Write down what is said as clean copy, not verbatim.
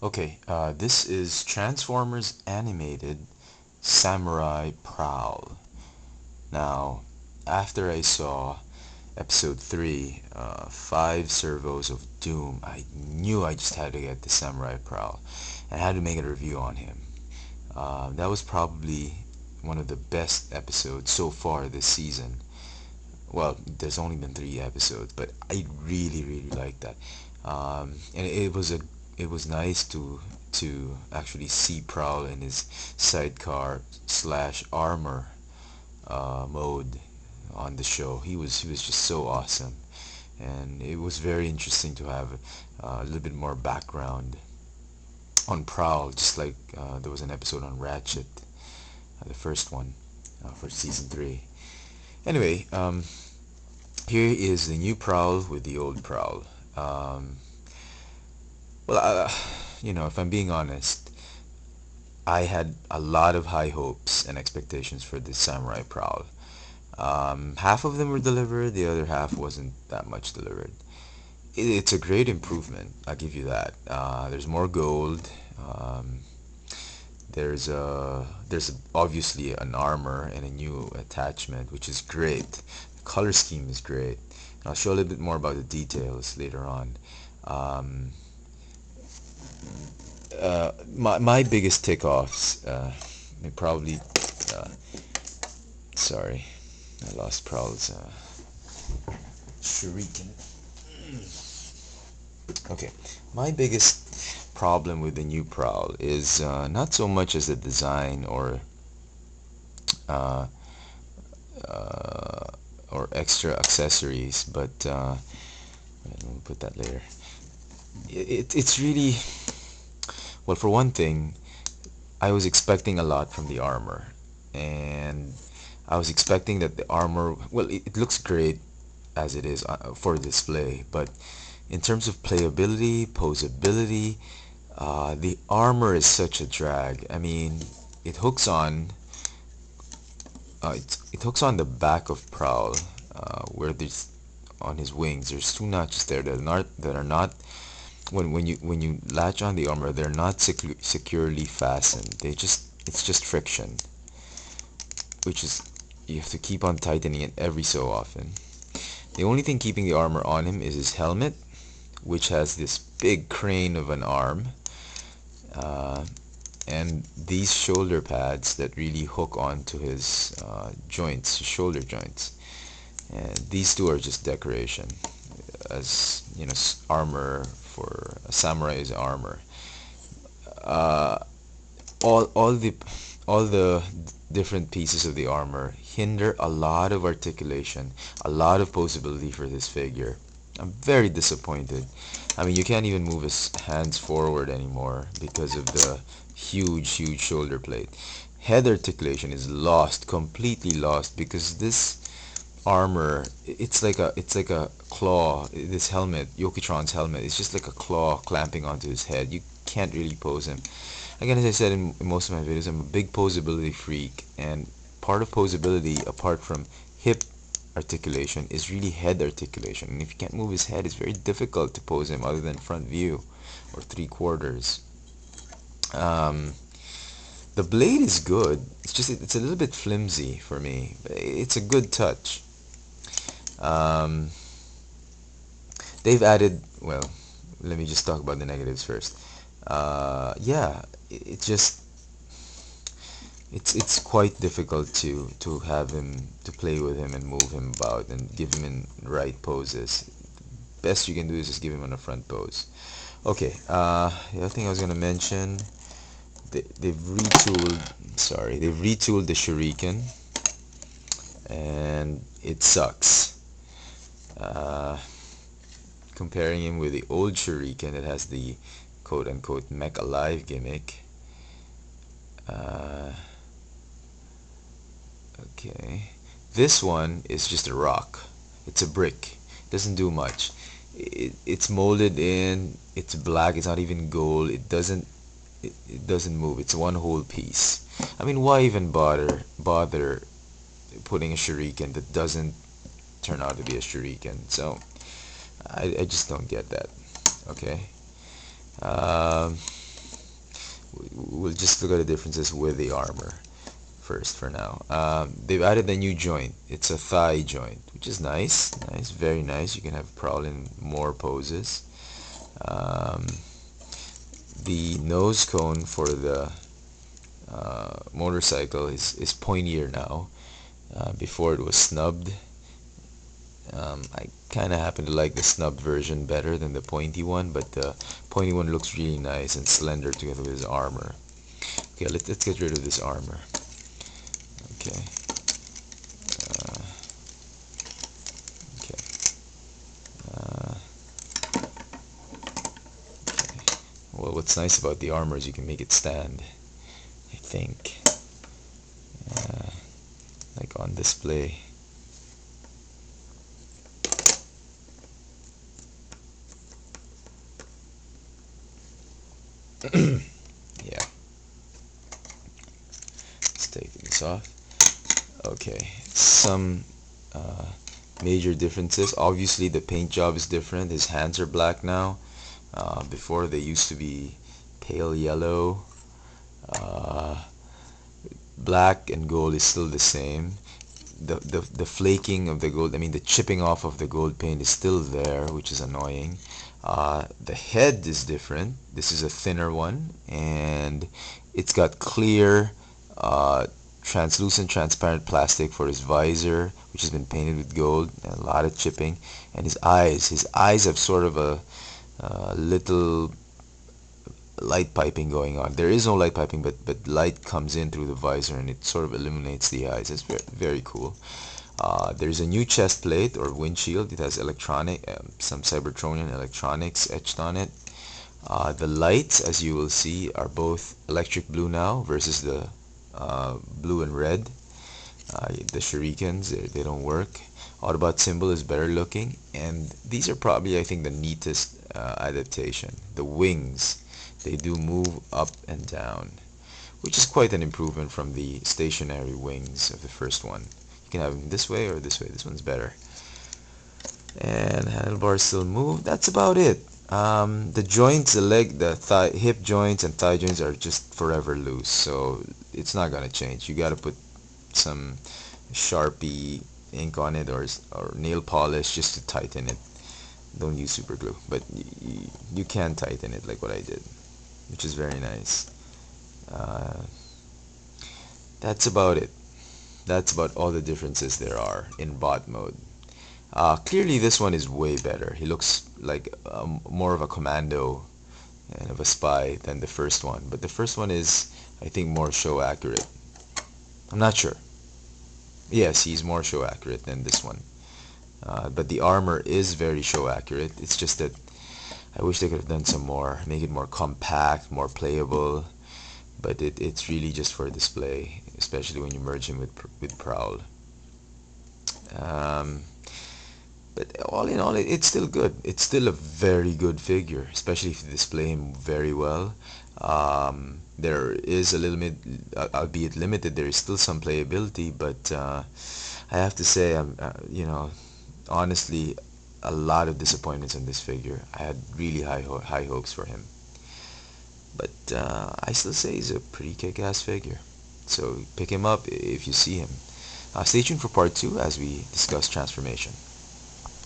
Okay, this is Transformers Animated Samurai Prowl. Now, after I saw episode 3, 5 Servos of Doom, I knew I just had to get the Samurai Prowl. I had to make a review on him. That was probably one of the best episodes so far this season. Well, there's only been 3 episodes, but I really, really liked that. And it was nice to actually see Prowl in his sidecar slash armor mode on the show. He was just so awesome, and it was very interesting to have a little bit more background on Prowl, just like there was an episode on Ratchet, the first one for season 3. Anyway, here is the new Prowl with the old Prowl. Um, well, if I'm being honest, I had a lot of high hopes and expectations for this Samurai Prowl. Half of them were delivered, the other half wasn't that much delivered. It's a great improvement, I'll give you that. There's more gold. There's obviously an armor and a new attachment, which is great. The color scheme is great. I'll show a little bit more about the details later on. Um, my biggest tick-offs, probably, uh, sorry, I lost Prowl's shuriken. Okay, my biggest problem with the new Prowl is not so much as the design uh, uh, or extra accessories, but we'll put that later. It's really, well, for one thing, I was expecting a lot from the armor, and I was expecting that the armor, well, it looks great as it is for display, but in terms of playability, posability, the armor is such a drag. I mean, it hooks on, it hooks on the back of Prowl, where there's on his wings. There's 2 notches there that are not when you latch on the armor, they're not securely fastened. It's just friction, which is you have to keep on tightening it every so often. The only thing keeping the armor on him is his helmet, which has this big crane of an arm, uh, and these shoulder pads that really hook onto his joints, his shoulder joints. And these two are just decoration, as you know, armor for a samurai's armor. Uh, all all the different pieces of the armor hinder a lot of articulation, a lot of possibility for this figure. I'm very disappointed. I mean, you can't even move his hands forward anymore because of the huge shoulder plate. Head articulation is lost, completely lost, because this armor, it's like a claw. This helmet, Yokitron's helmet, it's just like a claw clamping onto his head. You can't really pose him. Again, as I said in most of my videos, I'm a big posability freak, and part of posability, apart from hip articulation, is really head articulation. And if you can't move his head, it's very difficult to pose him other than front view or 3/4. Um, the blade is good. It's a little bit flimsy for me. It's a good touch. Um, they've added, well, let me just talk about the negatives first. Yeah, it just it's quite difficult to have him, to play with him and move him about and give him in right poses. Best you can do is just give him on a front pose. Okay, the other thing I was gonna mention, they've retooled the shuriken, and it sucks. Uh, Comparing him with the old shuriken that has the quote-unquote mech alive gimmick. Uh, okay, this one is just a rock. It's a brick. It doesn't do much. It's molded in. It's black. It's not even gold. It doesn't move. It's one whole piece. I mean, why even bother putting a shuriken that doesn't turn out to be a shuriken? So I just don't get that. Okay. Um, we'll just look at the differences with the armor first for now. They've added a new joint. It's a thigh joint, which is nice. Nice, very nice. You can have Prowl in more poses. Um, the nose cone for the motorcycle is pointier now. Before it was snubbed. I kind of happen to like the snubbed version better than the pointy one, but the pointy one looks really nice and slender together with his armor. Okay, let's get rid of this armor. Okay. Uh, okay. Uh, okay. Well, what's nice about the armor is you can make it stand, I think. Uh, like on display. Yeah. Let's take this off. Okay. Some uh, major differences. Obviously, the paint job is different. His hands are black now. Before they used to be pale yellow. Uh, Black and gold is still the same. The flaking of the gold, I mean the chipping off of the gold paint is still there, which is annoying. The head is different. This is a thinner one, and it's got clear, translucent, transparent plastic for his visor, which has been painted with gold, and a lot of chipping. And his eyes have sort of a little light piping going on. There is no light piping, but light comes in through the visor and it sort of illuminates the eyes. It's very, very cool. There's a new chest plate or windshield. It has some Cybertronian electronics etched on it. The lights, as you will see, are both electric blue now versus the blue and red. The shurikens, they don't work. Autobot symbol is better looking, and these are probably, I think, the neatest adaptation. The wings, they do move up and down, which is quite an improvement from the stationary wings of the first one. You can have them this way or this way. This one's better. And handlebars still move. That's about it. The joints, the thigh, hip joints and thigh joints are just forever loose, so it's not gonna change. You gotta put some Sharpie ink on it or nail polish just to tighten it. Don't use super glue, but you can tighten it like what I did, which is very nice. Uh, that's about it. That's about all the differences there are in bot mode. Clearly this one is way better. He looks like more of a commando and of a spy than the first one, but the first one is, I think, more show accurate. I'm not sure. Yes, he's more show accurate than this one. But the armor is very show accurate. It's just that I wish they could have done some more, make it more compact, more playable. But it's really just for display, especially when you merge him with Prowl. Um, but all in all, it's still good. It's still a very good figure, especially if you display him very well. There is a little bit, albeit limited, there is still some playability, but I have to say, honestly, a lot of disappointments in this figure. I had really high hopes for him, but I still say he's a pretty kick-ass figure. So pick him up if you see him. Stay tuned for part 2 as we discuss transformation.